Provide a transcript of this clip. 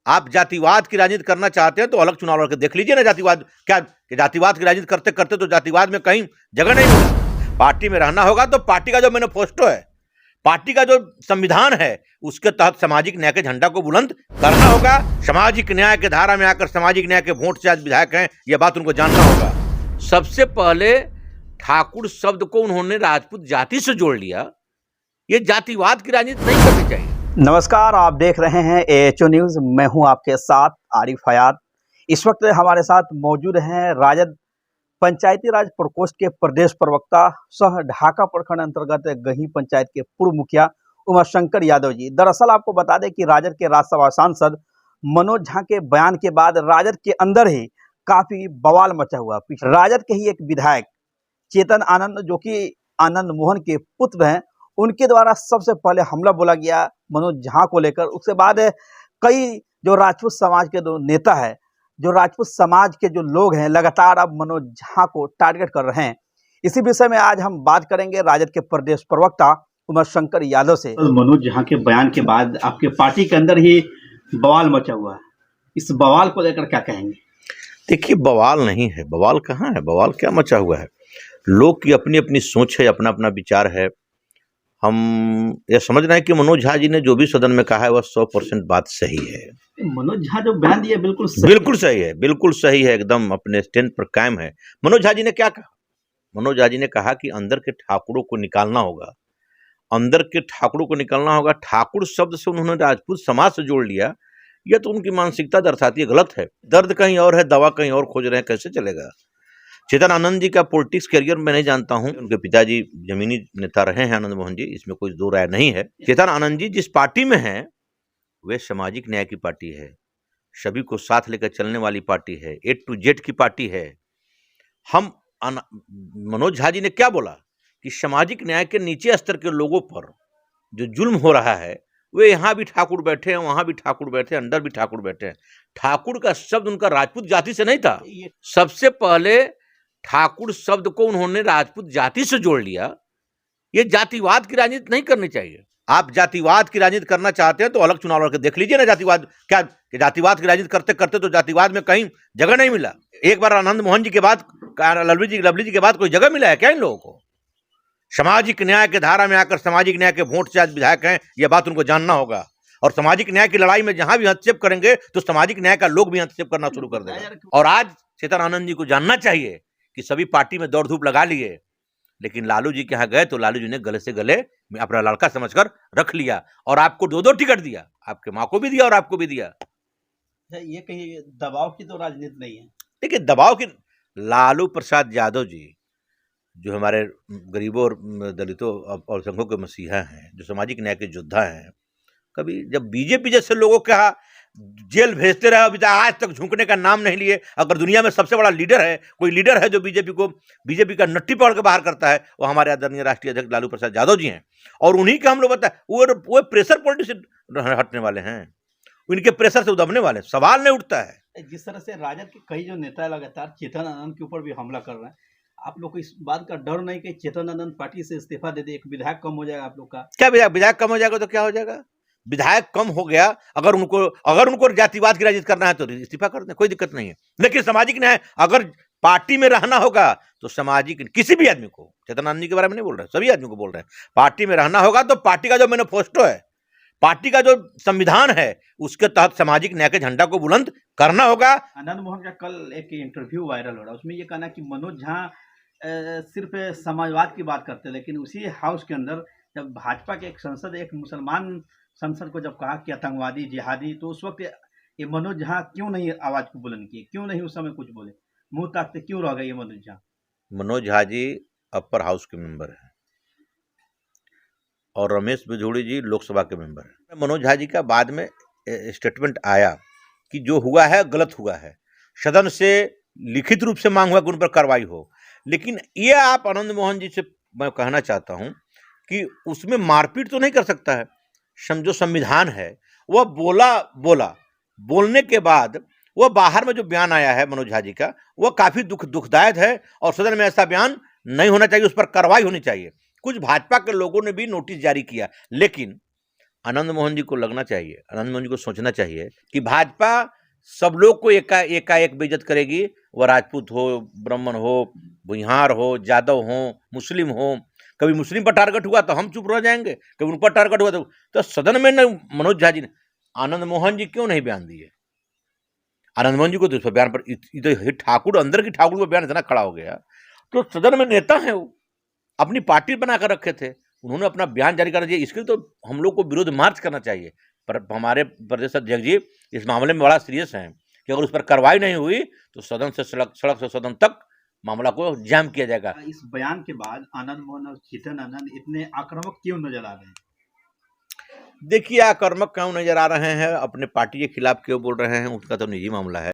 आप जातिवाद की राजनीति करना चाहते हैं तो अलग चुनाव लड़के देख लीजिए ना। जातिवाद क्या, कि जातिवाद की राजनीति करते करते तो जातिवाद में कहीं जगह नहीं मिला। पार्टी में रहना होगा तो पार्टी का जो मैनिफेस्टो है, पार्टी का जो संविधान है, उसके तहत सामाजिक न्याय के झंडा को बुलंद करना होगा। सामाजिक न्याय के धारा में आकर सामाजिक न्याय के वोट से आज विधायक हैं, यह बात उनको जानना होगा। सबसे पहले ठाकुर शब्द को उन्होंने राजपूत जाति से जोड़ लिया। ये जातिवाद की राजनीति नहीं करनी चाहिए। नमस्कार, आप देख रहे हैं AHO न्यूज़। मैं हूं आपके साथ आरिफ हयात। इस वक्त हमारे साथ मौजूद हैं राजद पंचायती राज प्रकोष्ठ के प्रदेश प्रवक्ता सह ढाका प्रखंड अंतर्गत गही पंचायत के पूर्व मुखिया उमाशंकर यादव जी। दरअसल आपको बता दें कि राजद के राज्यसभा सांसद मनोज झा के बयान के बाद राजद के अंदर ही काफी बवाल मचा हुआ। राजद के ही एक विधायक चेतन आनंद, जो कि आनंद मोहन के पुत्र हैं, उनके द्वारा सबसे पहले हमला बोला गया मनोज झा को लेकर। उसके बाद कई जो राजपूत समाज के जो नेता है, जो राजपूत समाज के जो लोग हैं, लगातार अब मनोज झा को टारगेट कर रहे हैं। इसी विषय में आज हम बात करेंगे राजद के प्रदेश प्रवक्ता उमाशंकर यादव से। मनोज झा के बयान के बाद आपके पार्टी के अंदर ही बवाल मचा हुआ है, इस बवाल को लेकर क्या कहेंगे? देखिए, बवाल नहीं है, बवाल कहाँ है, बवाल क्या मचा हुआ है। लोग की अपनी अपनी सोच है, अपना अपना विचार है। हम यह समझ रहे हैं कि मनोज झा जी ने जो भी सदन में कहा है वह 100% बात सही है। मनोज झा जो बयान दिया बिल्कुल सही है, बिल्कुल सही है, एकदम अपने स्टैंड पर कायम है। मनोज झा जी ने क्या कहा? मनोज झा जी ने कहा कि अंदर के ठाकुरों को निकालना होगा, अंदर के ठाकुरों को निकालना होगा। ठाकुर शब्द से उन्होंने राजपूत समाज से जोड़ लिया। यह तो उनकी मानसिकता दर्शाती है, गलत है। दर्द कहीं और है, दवा कहीं और खोज रहे हैं, कैसे चलेगा? चेतन आनंद जी का पॉलिटिक्स करियर मैं नहीं जानता हूं। उनके पिताजी जमीनी नेता रहे हैं, आनंद मोहन जी, इसमें कोई दो राय नहीं है। चेतन आनंद जी जिस पार्टी में हैं वे सामाजिक न्याय की पार्टी है, सभी को साथ लेकर चलने वाली पार्टी है, A to Z की पार्टी है। मनोज झा जी ने क्या बोला कि सामाजिक न्याय के नीचे स्तर के लोगों पर जो जुल्म हो रहा है, वे यहाँ भी ठाकुर बैठे हैं, वहां भी ठाकुर बैठे हैं, अंदर भी ठाकुर बैठे हैं। ठाकुर का शब्द उनका राजपूत जाति से नहीं था। सबसे पहले ठाकुर शब्द को उन्होंने राजपूत जाति से जोड़ लिया। ये जातिवाद की राजनीति नहीं करनी चाहिए। आप जातिवाद की राजनीति करना चाहते हैं तो अलग चुनाव लड़के देख लीजिए ना। जातिवाद क्या, कि जातिवाद की राजनीति करते करते तो जातिवाद में कहीं जगह नहीं मिला। एक बार आनंद मोहन जी के बाद, लवली जी के बाद कोई जगह मिला है क्या इन लोगों को? सामाजिक न्याय के धारा में आकर सामाजिक न्याय के वोट से आज विधायक हैं, यह बात उनको जानना होगा। और सामाजिक न्याय की लड़ाई में जहां भी हस्तक्षेप करेंगे तो सामाजिक न्याय का लोग भी हस्तक्षेप करना शुरू कर देंगे। और आज चेतन आनंद जी को जानना चाहिए कि सभी पार्टी में दौड़ धूप लगा लिए, लेकिन लालू जी के यहाँ गए तो लालू जी ने गले से गले में अपना लड़का समझकर रख लिया और आपको 2-2 टिकट दिया। आपके माँ को भी दिया और आपको भी दिया। ये कहीं दबाव की तो राजनीति नहीं है। देखिए, दबाव की, लालू प्रसाद यादव जी जो हमारे गरीबों और दलितों और संघों के मसीहा हैं, जो सामाजिक न्याय के योद्धा हैं, कभी जब बीजेपी जैसे लोगों के यहाँ जेल भेजते रहे, अभी तक आज तक झुकने का नाम नहीं लिए। अगर दुनिया में सबसे बड़ा लीडर है, कोई लीडर है जो बीजेपी का नट्टी पकड़ के बाहर करता है, वो हमारे आदरणीय राष्ट्रीय अध्यक्ष लालू प्रसाद यादव जी हैं। और उन्हीं का हम लोग बताए, वो प्रेशर पॉलिटिक्स से हटने वाले हैं, उनके प्रेशर से उदबने वाले, सवाल नहीं उठता है। जिस तरह से राजद के कई जो नेता लगातार चेतन आनंद के ऊपर भी हमला कर रहे हैं, आप लोग को इस बात का डर नहीं कि चेतन आनंद पार्टी से इस्तीफा दे दे, एक विधायक कम हो जाएगा आप लोग का? क्या विधायक कम हो जाएगा तो क्या हो जाएगा? विधायक कम हो गया, अगर उनको जातिवाद की राजनीति करना है तो इस्तीफा कर दें, कोई दिक्कत नहीं है। लेकिन सामाजिक न्याय, अगर पार्टी में रहना होगा तो सामाजिक, किसी भी आदमी को, चेतन आनंद जी के बारे में नहीं बोल रहे, सभी आदमी को बोल रहे हैं, पार्टी में रहना होगा तो पार्टी का जो मैनिफेस्टो है, पार्टी का जो संविधान है, उसके तहत सामाजिक न्याय के झंडा को बुलंद करना होगा। आनंद मोहन का कल एक इंटरव्यू वायरल हो रहा है, उसमें ये कहना कि मनोज झा सिर्फ समाजवाद की बात करते, लेकिन उसी हाउस के अंदर जब भाजपा के एक सांसद, एक मुसलमान सांसद को जब कहा कि आतंकवादी, जिहादी, तो उस वक्त ये मनोज झा क्यों नहीं आवाज को बुलंद किए, क्यों नहीं उस समय कुछ बोले, मुंह ताकते क्यों रह गए ये मनोज झा? मनोज झा जी अपर हाउस के मेंबर हैं और रमेश बिधूड़ी जी लोकसभा के मेंबर हैं। मनोज झा जी का बाद में स्टेटमेंट आया कि जो हुआ है गलत हुआ है, सदन से लिखित रूप से मांग हुआ कि उन पर कार्रवाई हो। लेकिन ये आप आनंद मोहन जी से मैं कहना चाहता हूं कि उसमें मारपीट तो नहीं कर सकता है। जो संविधान है वह बोलने के बाद वह बाहर में जो बयान आया है मनोज झा जी का, वह काफी दुखदायक है और सदन में ऐसा बयान नहीं होना चाहिए, उस पर कार्रवाई होनी चाहिए। कुछ भाजपा के लोगों ने भी नोटिस जारी किया, लेकिन आनंद मोहन जी को लगना चाहिए, आनंद मोहन जी को सोचना चाहिए कि भाजपा सब लोग को एकाएक बेइज्जत करेगी। वह राजपूत हो, ब्राह्मण हो, भुइहार हो, यादव हो, मुस्लिम हो। कभी मुस्लिम पर टारगेट हुआ तो हम चुप रह जाएंगे, कभी उन पर टारगेट हुआ तो सदन में न मनोज झा जी ने, आनंद मोहन जी क्यों नहीं बयान दिए? आनंद मोहन जी को तो इस पर बयान पर इधर ठाकुर, अंदर की ठाकुर पर बयान इतना खड़ा हो गया। तो सदन में नेता है, वो अपनी पार्टी बनाकर रखे थे, उन्होंने अपना बयान जारी कर दिया। इसके लिए तो हम लोग को विरोध मार्च करना चाहिए। पर हमारे प्रदेश अध्यक्ष जी इस मामले में बड़ा सीरियस हैं कि अगर उस पर कार्रवाई नहीं हुई तो सदन से सड़क से सदन तक मामला को जाम किया जाएगा। इस बयान के बाद आनंद मोहन और चेतन आनंद इतने आक्रामक क्यों नजर आ रहे हैं? देखिए, आक्रामक क्यों नजर आ रहे हैं, अपने पार्टी के खिलाफ क्यों बोल रहे हैं, उसका तो निजी मामला है।